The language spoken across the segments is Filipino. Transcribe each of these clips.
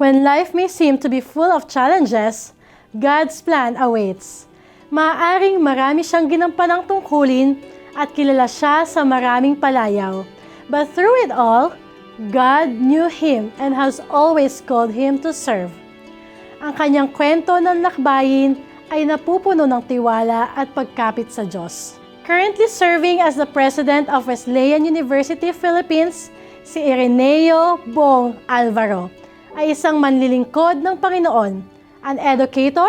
When life may seem to be full of challenges, God's plan awaits. Maaaring marami siyang ginampanang tungkulin at kilala siya sa maraming palayaw. But through it all, God knew him and has always called him to serve. Ang kanyang kwento ng lakbayin ay napupuno ng tiwala at pagkapit sa Diyos. Currently serving as the President of Wesleyan University, Philippines, si Ireneo Bong Alvaro ay isang manlilingkod ng Panginoon, an educator,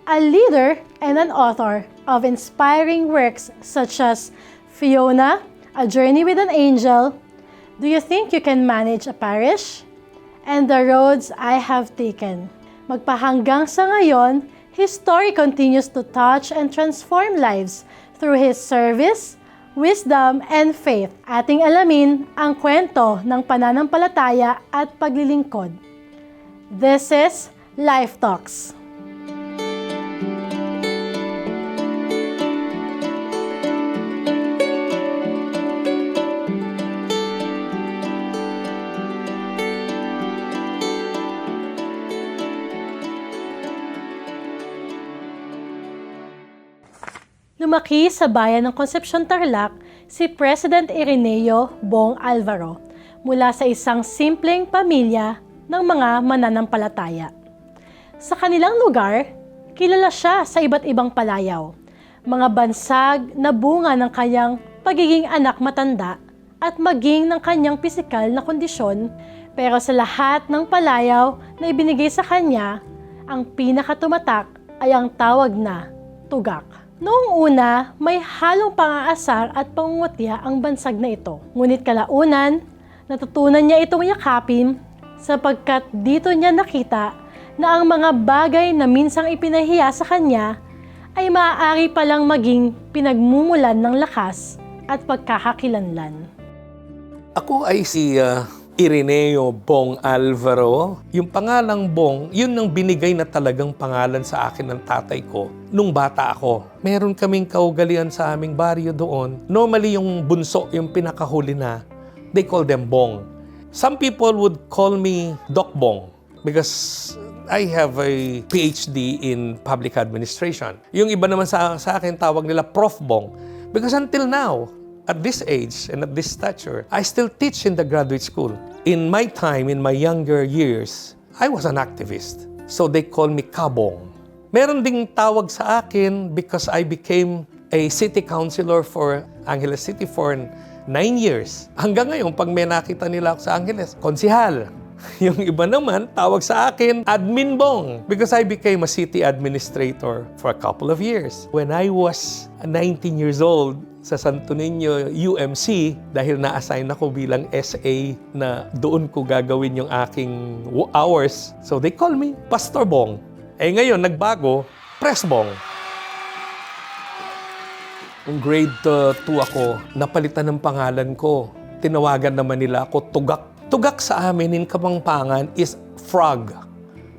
a leader, and an author of inspiring works such as Fiona, A Journey with an Angel, Do You Think You Can Manage a Parish? And The Roads I Have Taken. Magpahanggang sa ngayon, his story continues to touch and transform lives through his service, wisdom, and faith. Ating alamin ang kwento ng pananampalataya at paglilingkod. This is Life Talks. Lumaki sa bayan ng Concepcion, Tarlac, si President Ireneo Bong Alvaro mula sa isang simpleng pamilya ng mga mananampalataya. Sa kanilang lugar, kilala siya sa iba't ibang palayaw, mga bansag na bunga ng kanyang pagiging anak matanda at maging ng kanyang pisikal na kondisyon, pero sa lahat ng palayaw na ibinigay sa kanya, ang pinakatumatak ay ang tawag na tugak. Noong una, may halong pang-aasar at pangungutya ang bansag na ito. Ngunit kalaunan, natutunan niya itong yakapin sapagkat dito niya nakita na ang mga bagay na minsang ipinahiya sa kanya ay maaari palang maging pinagmumulan ng lakas at pagkakakilanlan. Ako ay si Ireneo Bong Alvaro. Yung pangalang Bong, yun ang binigay na talagang pangalan sa akin ng tatay ko nung bata ako. Meron kaming kaugalian sa aming baryo doon. Normally yung bunso, yung pinakahuli na, they call them Bong. Some people would call me Doc Bong because I have a PhD in public administration. Yung iba naman sa akin, tawag nila Prof. Bong. Because until now, at this age and at this stature, I still teach in the graduate school. In my time, in my younger years, I was an activist. So they call me Kabong. Meron ding tawag sa akin because I became a city councilor for Angeles City for 9 years. Hanggang ngayon, pag may nakita nila ako sa Angeles, konsihal. Yung iba naman, tawag sa akin, Admin Bong, because I became a city administrator for a couple of years. When I was 19 years old, sa Santo Niño UMC, dahil na-assign ako bilang SA na doon ko gagawin yung aking hours, so they call me Pastor Bong. Eh ngayon, nagbago, Pres Bong. Nung grade 2 ako, napalitan ng pangalan ko. Tinawagan naman nila ako Tugak. Tugak sa amin in Kapampangan is frog,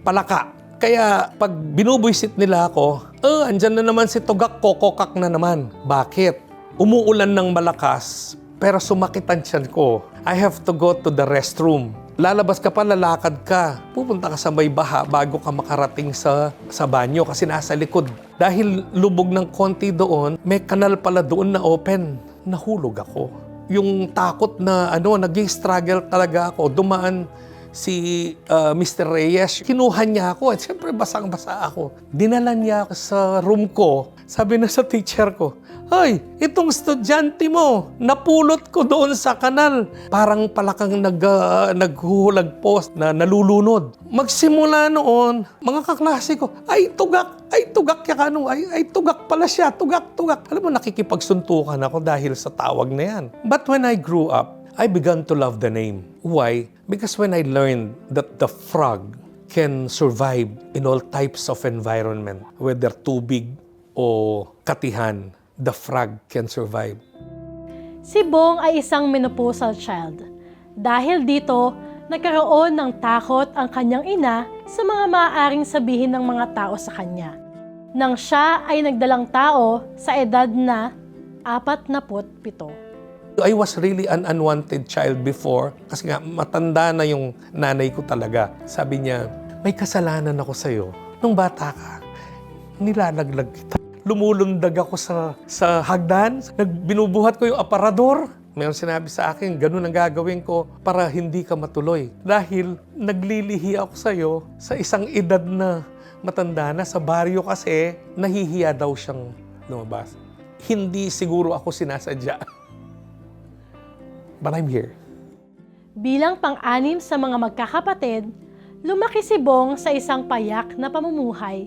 palaka. Kaya pag binubwisit nila ako, andyan na naman si Tugak, kokokak na naman. Bakit? Umuulan ng malakas, pero sumakit ang tiyan ko. I have to go to the restroom. Lalabas ka pa, lalakad ka. Pupunta ka sa may baha bago ka makarating sa banyo kasi nasa likod. Dahil lubog ng konti doon, may kanal pala doon na open. Nahulog ako. Yung takot na naging struggle talaga ako. Dumaan si Mr. Reyes. Kinuha niya ako at siyempre basang-basa ako. Dinala niya ako sa room ko. Sabi na sa teacher ko, "Hoy, itong estudyante mo, napulot ko doon sa kanal." Parang palakang naghuhulag post na nalulunod. Magsimula noon, mga kaklase ko, ay tugak yan, ay tugak pala siya, tugak. Alam mo, nakikipagsuntukan ako dahil sa tawag na yan. But when I grew up, I began to love the name. Why? Because when I learned that the frog can survive in all types of environment, whether tubig o katihan, the frog can survive. Si Bong ay isang menopausal child. Dahil dito, nagkaroon ng takot ang kanyang ina sa mga maaaring sabihin ng mga tao sa kanya. Nang siya ay nagdalang tao sa edad na 47. I was really an unwanted child before kasi nga matanda na yung nanay ko talaga. Sabi niya, may kasalanan ako sa'yo. Nung bata ka, nilalaglag kita. Lumulundag ako sa hagdan, binubuhat ko yung aparador. Mayroon sinabi sa akin, ganun ang gagawin ko para hindi ka matuloy. Dahil naglilihi ako sa'yo sa isang edad na matanda na sa baryo kasi nahihiya daw siyang lumabas. Hindi siguro ako sinasadya. But I'm here. Bilang pang-anim sa mga magkakapatid, lumaki si Bong sa isang payak na pamumuhay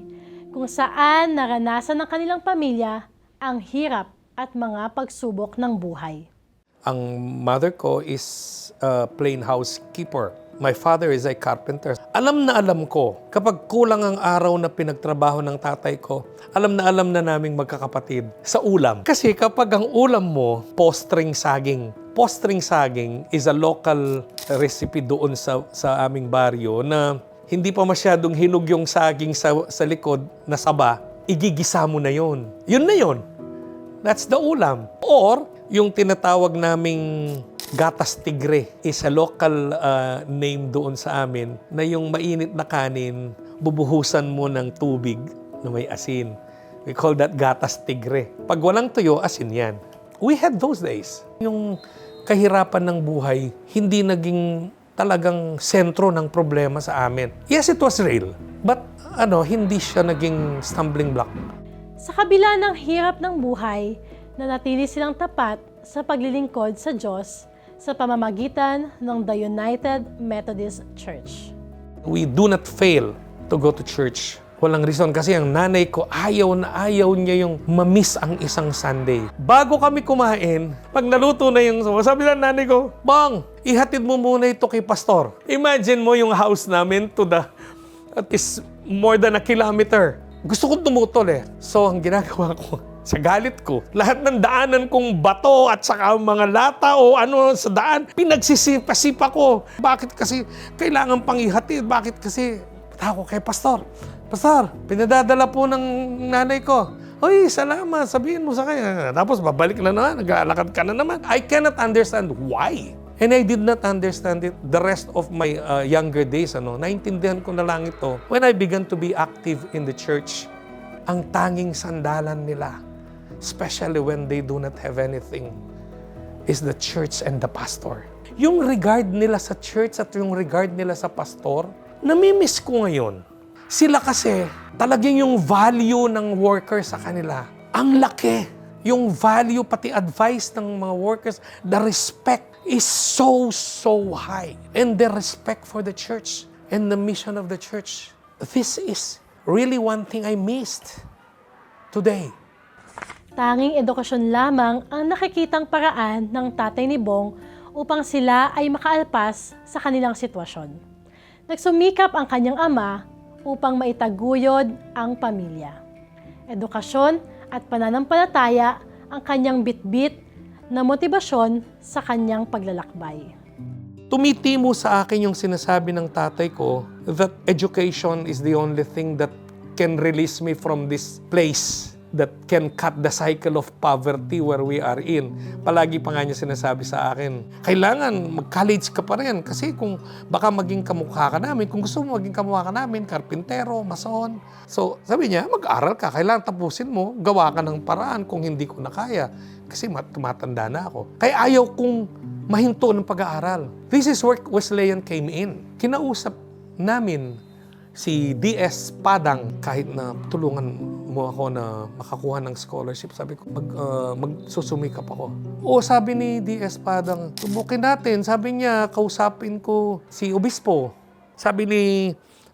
kung saan naranasan ng kanilang pamilya ang hirap at mga pagsubok ng buhay. Ang mother ko is a plain housekeeper. My father is a carpenter. Alam na alam ko, kapag kulang ang araw na pinagtrabaho ng tatay ko, alam na naming magkakapatid sa ulam. Kasi kapag ang ulam mo, postring saging. Postring saging is a local recipe doon sa aming baryo na hindi pa masyadong hinog yung saging sa likod na saba, igigisa mo na yon. Yun na yun. That's the ulam. Or, yung tinatawag naming gatas tigre is a local name doon sa amin na yung mainit na kanin, bubuhusan mo ng tubig na may asin. We call that gatas tigre. Pag walang tuyo, asin yan. We had those days. Yung kahirapan ng buhay, hindi naging talagang sentro ng problema sa amin. Yes, it was real. But hindi siya naging stumbling block. Sa kabila ng hirap ng buhay, nanatili silang tapat sa paglilingkod sa Diyos sa pamamagitan ng The United Methodist Church. We do not fail to go to church. Walang reason kasi ang nanay ko ayaw niya yung mamiss ang isang Sunday. Bago kami kumain, pag naluto na yung sabi ng nanay ko, Bang, ihatid mo muna ito kay pastor. Imagine mo yung house namin at is more than a kilometer. Gusto ko tumutol eh. So, ang ginagawa ko, sa galit ko, lahat ng daanan kong bato at saka mga lata o ano sa daan, pinagsisipa-sipa ko. Bakit kasi kailangan pang ihatid? Bakit kasi ako kay pastor? Pastor, pinadadala po ng nanay ko. Hoy, salamat, sabihin mo sa kanya. Tapos babalik na naman, nag-aalakad ka na naman. I cannot understand why. And I did not understand it the rest of my younger days. Naintindihan ko na lang ito. When I began to be active in the church, ang tanging sandalan nila, especially when they do not have anything, is the church and the pastor. Yung regard nila sa church at yung regard nila sa pastor, namimiss ko ngayon. Sila kasi, talagang yung value ng worker sa kanila, ang laki. Yung value, pati advice ng mga workers, the respect is so high. And the respect for the church and the mission of the church. This is really one thing I missed today. Tanging edukasyon lamang ang nakikitang paraan ng tatay ni Bong upang sila ay makaalpas sa kanilang sitwasyon. Nagsumikap ang kanyang ama upang maitaguyod ang pamilya. Edukasyon at pananampalataya ang kanyang bitbit na motibasyon sa kanyang paglalakbay. Tumitimo sa akin yung sinasabi ng tatay ko that education is the only thing that can release me from this place, that can cut the cycle of poverty where we are in. Palagi pa nga niya sinasabi sa akin, kailangan mag-college ka pa rin kasi kung baka maging kamukha ka namin, kung gusto mo maging kamukha ka namin, karpintero, mason. So sabi niya, mag-aral ka, kailangan tapusin mo, gawa ka ng paraan kung hindi ko na kaya. Kasi tumatanda na ako. Kaya ayaw kong mahinto ng pag-aaral. This is where Wesleyan came in. Kinausap namin si D.S. Padang, kahit na tulungan mo ako na makakuha ng scholarship, sabi ko, magsusumikap ako. O sabi ni D.S. Padang, subukin natin. Sabi niya, kausapin ko si Obispo. Sabi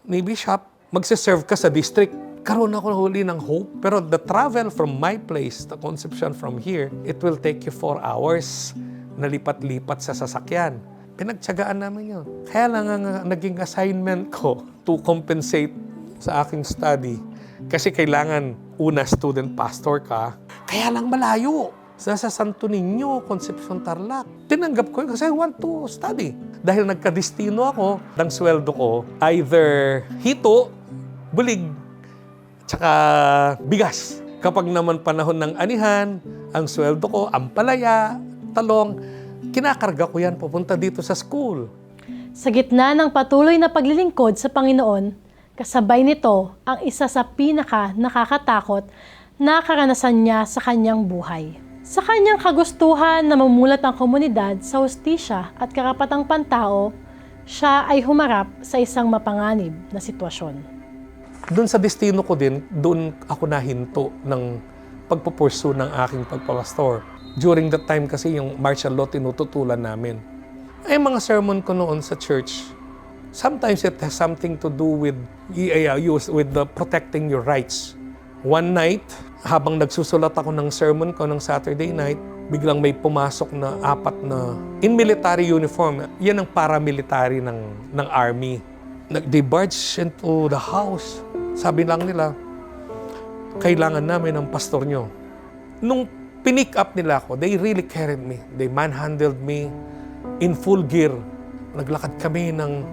ni Bishop, magsiserve ka sa district. Karoon ako huli ng hope. Pero the travel from my place, the Concepcion from here, it will take you 4 hours na lipat-lipat sa sasakyan. Pinagtsagaan namin yun. Kaya lang ang naging assignment ko to compensate sa aking study. Kasi kailangan, una, student pastor ka. Kaya lang malayo. Nasa Santo Niño, Concepcion, Tarlac. Tinanggap ko yun kasi I want to study. Dahil nagkadestino ako, ang sweldo ko, either hito, bulig, tsaka bigas. Kapag naman panahon ng anihan, ang sweldo ko, ampalaya, talong, kinakarga ko yan papunta dito sa school. Sa gitna ng patuloy na paglilingkod sa Panginoon, kasabay nito ang isa sa nakakatakot na karanasan niya sa kanyang buhay. Sa kanyang kagustuhan na mamumulat ang komunidad sa hustisya at karapatang pantao, siya ay humarap sa isang mapanganib na sitwasyon. Doon sa destino ko din, doon ako nahinto ng pagpupursu ng aking pagpapastor. During that time kasi yung martial law tinututulan namin. Ay mga sermon ko noon sa church, sometimes it has something to do with the protecting your rights. One night, habang nagsusulat ako ng sermon ko ng Saturday night, biglang may pumasok na 4 na in military uniform. Yan ang paramilitary ng army. They barged into the house. Sabi lang nila, kailangan namin ng pastor nyo. Nung pinick up nila ako, they really carried me. They manhandled me in full gear. Naglakad kami ng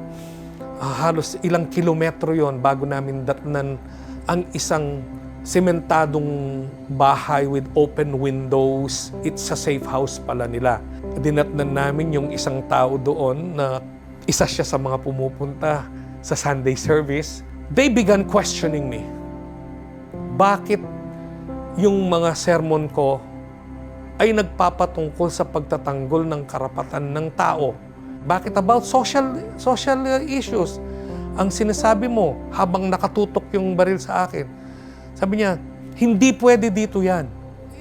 halos ilang kilometro yon bago namin datnan ang isang sementadong bahay with open windows. It's a safe house pala nila. Dinatnan namin yung isang tao doon na isa siya sa mga pumupunta sa Sunday service. They began questioning me. Bakit yung mga sermon ko ay nagpapatungkol sa pagtatanggol ng karapatan ng tao? Bakit about social issues ang sinasabi mo habang nakatutok yung baril sa akin? Sabi niya, hindi pwede dito yan.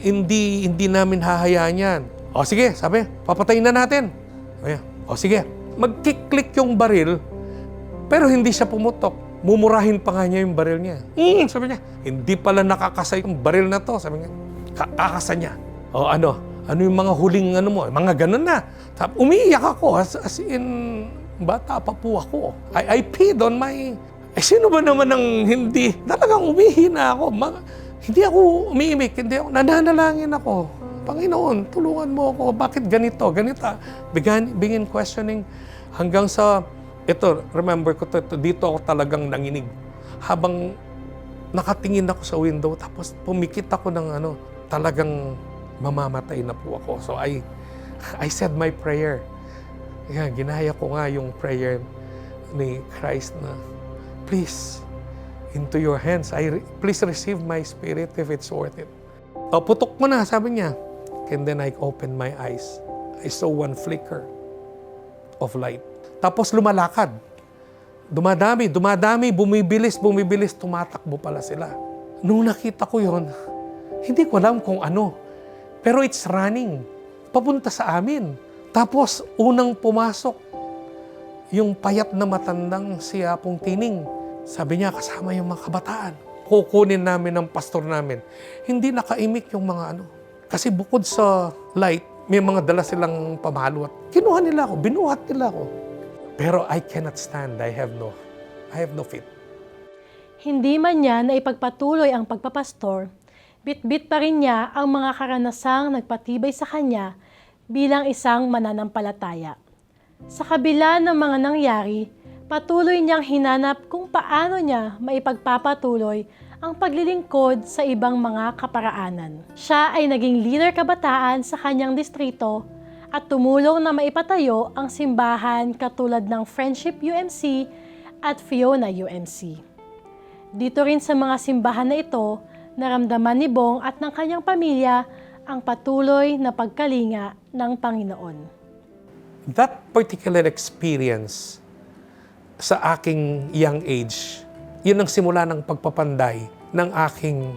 Hindi namin hahayaan yan. O sige, sabi, papatayin na natin. O sige, magkiklik yung baril, pero hindi siya pumutok. Mumurahin pa nga niya yung baril niya. Sabi niya, hindi pala nakakasa yung baril na to. Sabi niya, kakasa niya. O ano yung mga huling mo, mga ganun na. Umiiyak ako, as in, bata pa po ako. I peed on my... sino ba naman ang hindi? Talagang umihina ako. Hindi ako umiimik, hindi ako, nananalangin ako. Panginoon, tulungan mo ako. Bakit ganito? Begin questioning hanggang sa, ito, remember ko, dito ako talagang nanginig. Habang nakatingin ako sa window, tapos pumikit ako ng talagang mamamatay na po ako. So I said my prayer. Ginaya ko nga yung prayer ni Christ na, please, into your hands. Please receive my spirit if it's worth it. Putok mo na, sabi niya. And then I opened my eyes. I saw one flicker of light. Tapos lumalakad. Dumadami, bumibilis, tumatakbo pala sila. Nung nakita ko yon, hindi ko alam kung ano. Pero it's running. Papunta sa amin. Tapos unang pumasok, yung payat na matandang si Apong Tining. Sabi niya, kasama yung mga kabataan. Kukunin namin ng pastor namin. Hindi nakaimik yung mga Kasi bukod sa light, may mga dala silang pamalo. Kinuha nila ako, binuhat nila ako. Pero I cannot stand. I have no feet. Hindi man niya na ipagpatuloy ang pagpapastor, bit-bit pa rin niya ang mga karanasang nagpatibay sa kanya bilang isang mananampalataya. Sa kabila ng mga nangyari, patuloy niyang hinanap kung paano niya maipagpapatuloy ang paglilingkod sa ibang mga kaparaanan. Siya ay naging leader kabataan sa kanyang distrito at tumulong na maipatayo ang simbahan katulad ng Friendship UMC at Fiona UMC. Dito rin sa mga simbahan na ito, naramdaman ni Bong at ng kanyang pamilya ang patuloy na pagkalinga ng Panginoon. That particular experience sa aking young age, yun ang simula ng pagpapanday ng aking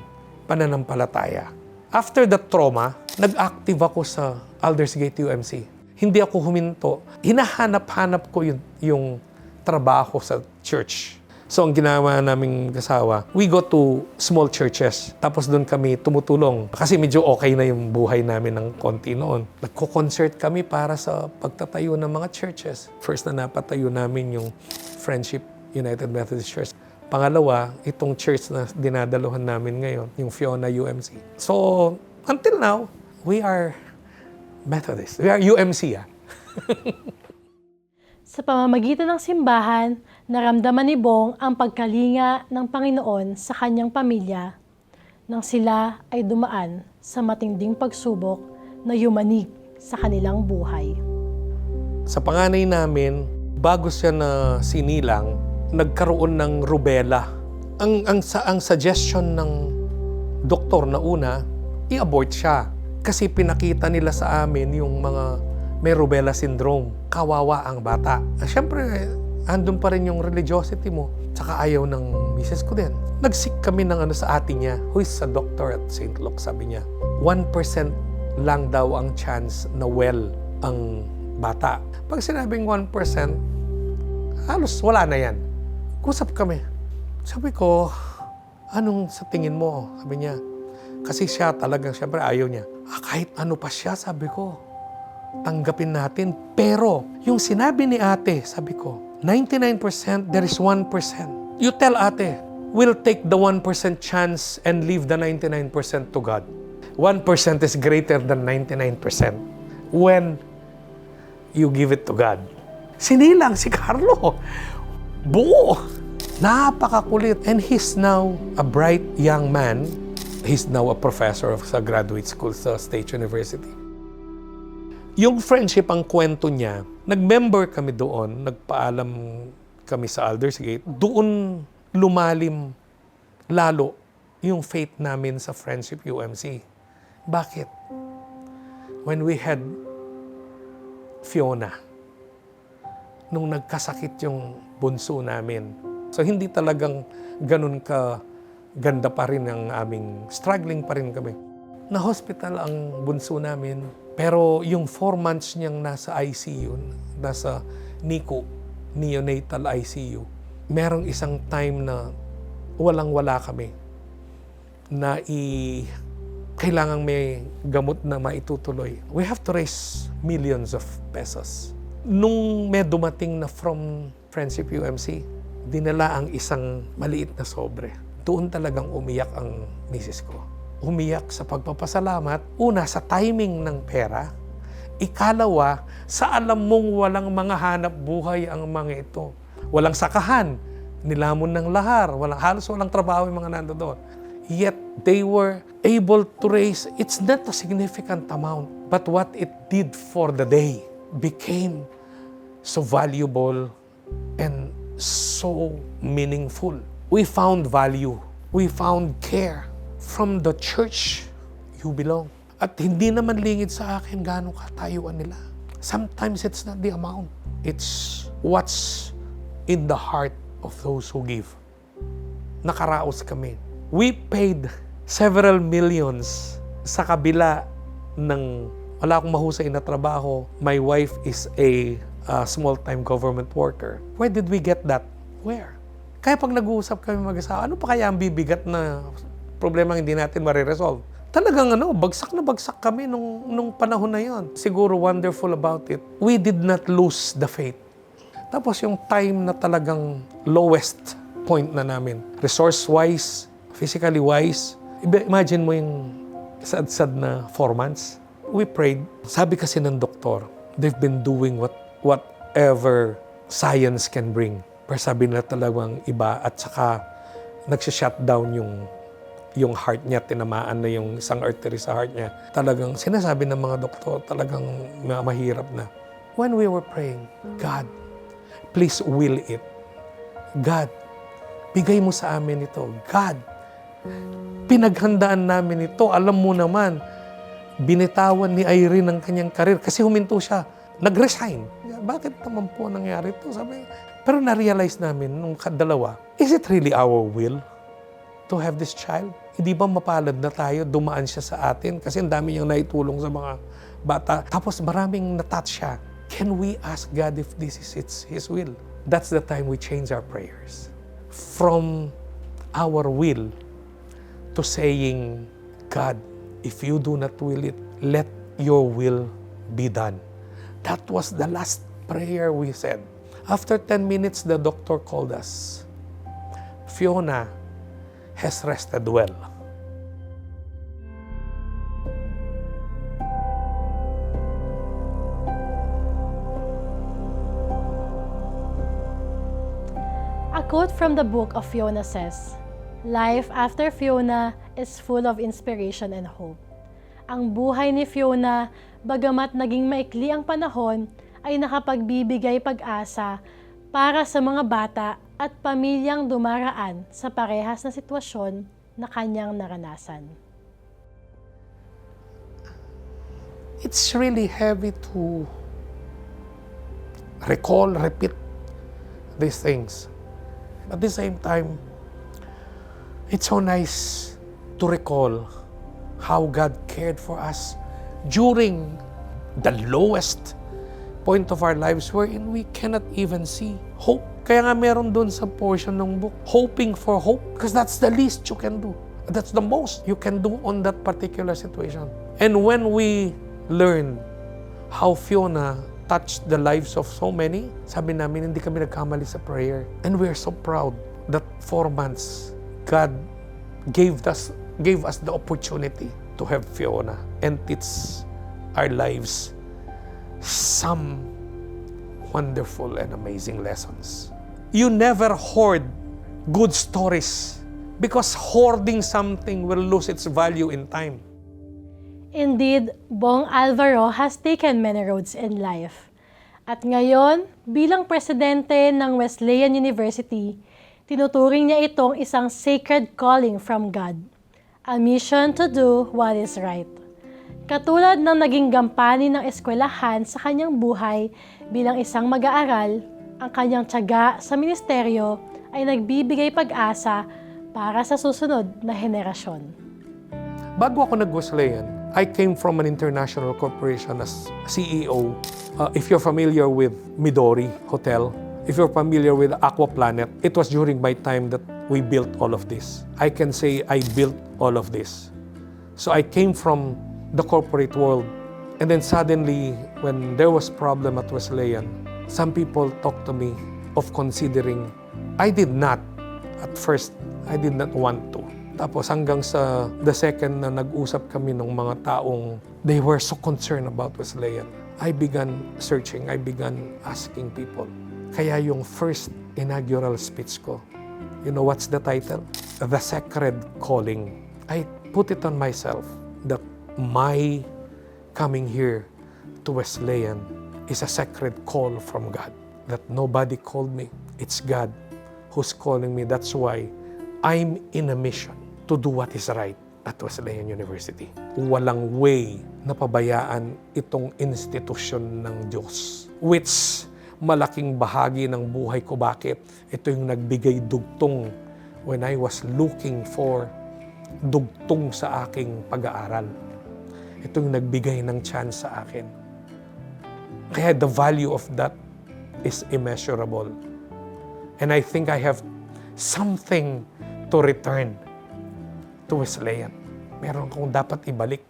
pananampalataya. After that trauma, nag-active ako sa Aldersgate UMC. Hindi ako huminto. Hinahanap-hanap ko yung trabaho sa church. So ang ginawa naming kasawa, we go to small churches. Tapos doon kami tumutulong. Kasi medyo okay na yung buhay namin ng konti noon. Nagko-concert kami para sa pagtatayo ng mga churches. First na napatayo namin yung Friendship United Methodist Church. Pangalawa, itong church na dinadaluhan namin ngayon, yung Fiona UMC. So, until now, we are Methodist. We are UMC, Sa pamamagitan ng simbahan, naramdaman ni Bong ang pagkalinga ng Panginoon sa kanyang pamilya nang sila ay dumaan sa matinding pagsubok na yumanig sa kanilang buhay. Sa panganay namin, bago siya na sinilang, nagkaroon ng rubella. Ang suggestion ng doktor na una, i-abort siya. Kasi pinakita nila sa amin yung mga may rubella syndrome. Kawawa ang bata. Siyempre, andun pa rin yung religiosity mo. Tsaka ayaw ng misis ko din. Nagsik kami ng sa ate niya, who is a doctor at St. Luke, sabi niya, 1% lang daw ang chance na well ang bata. Pag sinabing 1%, halos wala na yan. Kusap kami. Sabi ko, anong sa tingin mo? Sabi niya, kasi siya talagang, siyempre ayaw niya. Kahit ano pa siya, sabi ko, tanggapin natin. Pero, yung sinabi ni ate, sabi ko, 99%, there is 1%. You tell ate, we'll take the 1% chance and leave the 99% to God. 1% is greater than 99% when you give it to God. Sinilang si Carlo. Buo. Napakakulit. And he's now a bright young man. He's now a professor sa graduate school sa State University. Yung friendship, ang kwento niya, nag-member kami doon, nagpaalam kami sa Aldersgate. Doon lumalim lalo yung faith namin sa Friendship UMC. Bakit? When we had Fiona, nung nagkasakit yung bunso namin. So hindi talagang ganun ka ganda pa rin ang aming, struggling pa rin kami. Na-hospital ang bunso namin, pero yung 4 months niyang nasa ICU, nasa NICU, neonatal ICU, merong isang time na walang-wala kami na kailangang may gamot na maitutuloy. We have to raise millions of pesos. Nung may dumating na from Friendship UMC, dinala ang isang maliit na sobre. Doon talagang umiyak ang misis ko. Umiyak sa pagpapasalamat, una sa timing ng pera, ikalawa sa alam mong walang mga hanap buhay ang mga ito. Walang sakahan, nilamon ng lahar, halos walang trabaho yung mga nandoon. Yet they were able to raise, it's not a significant amount, but what it did for the day became so valuable and so meaningful. We found value. We found care from the church you belong. At hindi naman lingid sa akin gaano katayuan nila. Sometimes it's not the amount. It's what's in the heart of those who give. Nakaraos kami. We paid several millions sa kabila ng wala akong mahusay na trabaho. My wife is a small-time government worker. Where did we get that? Where? Kaya pag nag-uusap kami mag-asawa, ano pa kaya ang bibigat na problema hindi natin mariresolve? Talagang bagsak na bagsak kami nung panahon na yon. Siguro wonderful about it, we did not lose the faith. Tapos yung time na talagang lowest point na namin, resource-wise, physically-wise, imagine mo yung sad-sad na 4 months. We prayed. Sabi kasi ng doktor, they've been doing whatever science can bring. Pero sabi nila talagang iba at saka nagsha-shutdown yung heart niya, tinamaan na yung isang artery sa heart niya. Talagang sinasabi ng mga doktor, talagang mahirap na. When we were praying, God, please will it. God, bigay mo sa amin ito. God, pinaghandaan namin ito. Alam mo naman, binitawan ni Irene ang kanyang karir kasi huminto siya. Nag-resign. Bakit naman po nangyari ito? Sabi, pero na-realize namin nung dalawa, is it really our will to have this child? Hindi ba mapalad na tayo, dumaan siya sa atin kasi ang dami niyang naitulong sa mga bata. Tapos maraming natouch siya. Can we ask God if this is His will? That's the time we change our prayers. From our will to saying, God, if you do not will it, let your will be done. That was the last prayer we said. After 10 minutes, the doctor called us. Fiona has rested well. A quote from the book of Fiona says, "Life after Fiona is full of inspiration and hope." Ang buhay ni Fiona bagamat naging maikli ang panahon, ay nakapagbibigay pag-asa para sa mga bata at pamilyang dumaraan sa parehas na sitwasyon na kanyang naranasan. It's really heavy to recall, repeat these things. At the same time, it's so nice to recall how God cared for us during the lowest point of our lives wherein we cannot even see hope. Kaya nga meron doon sa portion ng book, hoping for hope, because that's the least you can do. That's the most you can do on that particular situation. And when we learn how Fiona touched the lives of so many, sabi namin, hindi kami nagkamali sa prayer. And we're so proud that 4 months, God gave us the opportunity to have Fiona and teach our lives some wonderful and amazing lessons. You never hoard good stories because hoarding something will lose its value in time. Indeed, Bong Alvaro has taken many roads in life. At ngayon, bilang presidente ng Wesleyan University, tinuturing niya itong isang sacred calling from God, a mission to do what is right. Katulad ng naging gampanin ng eskwelahan sa kanyang buhay bilang isang mag-aaral, ang kanyang tiyaga sa ministeryo ay nagbibigay pag-asa para sa susunod na henerasyon. Bago ako nag-Wesleyan, I came from an international corporation as CEO. If you're familiar with Midori Hotel, if you're familiar with Aquaplanet, it was during my time that we built all of this. I can say I built all of this. So I came from the corporate world. And then suddenly, when there was problem at Wesleyan, some people talked to me of considering. I did not. At first, I did not want to. Tapos hanggang sa the second na nag-usap kami ng mga taong they were so concerned about Wesleyan, I began searching, I began asking people. Kaya yung first inaugural speech ko, you know what's the title? The Sacred Calling. I put it on myself that my coming here to Wesleyan is a sacred call from God. That nobody called me. It's God who's calling me. That's why I'm in a mission to do what is right at Wesleyan University. Walang way na pabayaan itong institusyon ng Diyos, which malaking bahagi ng buhay ko. Bakit? Ito yung nagbigay dugtong when I was looking for dugtong sa aking pag-aaral. Ito yung nagbigay ng chance sa akin. Kaya the value of that is immeasurable. And I think I have something to return to Wesleyan. Meron akong dapat ibalik.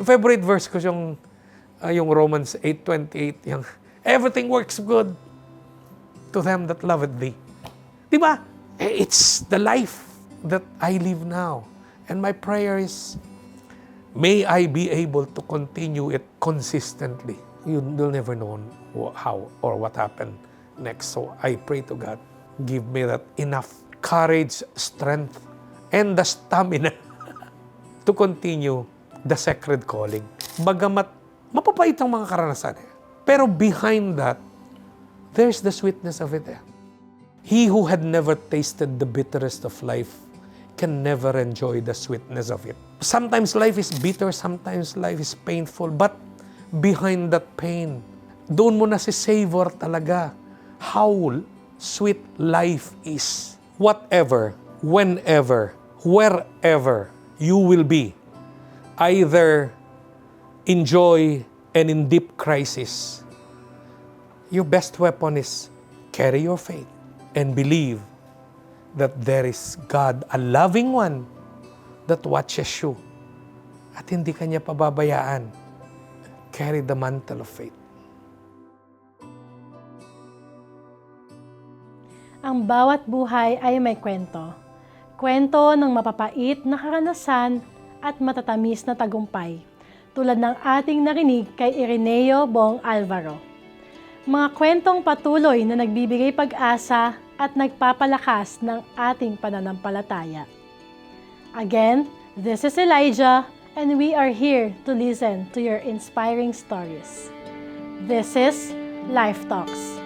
Favorite verse ko yung Romans 8:28, yung everything works good to them that loveth thee. Diba? It's the life that I live now. And my prayer is, may I be able to continue it consistently. You'll never know how or what happened next. So I pray to God, give me that enough courage, strength, and the stamina to continue the sacred calling. Bagamat mapapait ang mga karanasan. Pero behind that, there's the sweetness of it. He who had never tasted the bitterest of life can never enjoy the sweetness of it. Sometimes life is bitter, sometimes life is painful, but behind that pain, doon mo na si savor talaga how sweet life is. Whatever, whenever, wherever you will be, either in joy and in deep crisis, your best weapon is carry your faith and believe that there is God, a loving one that watches you at hindi kanya pababayaan. Carry the mantle of faith. Ang bawat buhay ay may kwento. Kwento ng mapapait na karanasan at matatamis na tagumpay, tulad ng ating narinig kay Ireneo Bong Alvaro. Mga kwentong patuloy na nagbibigay pag-asa at nagpapalakas ng ating pananampalataya. Again, this is Elijah, and we are here to listen to your inspiring stories. This is Life Talks.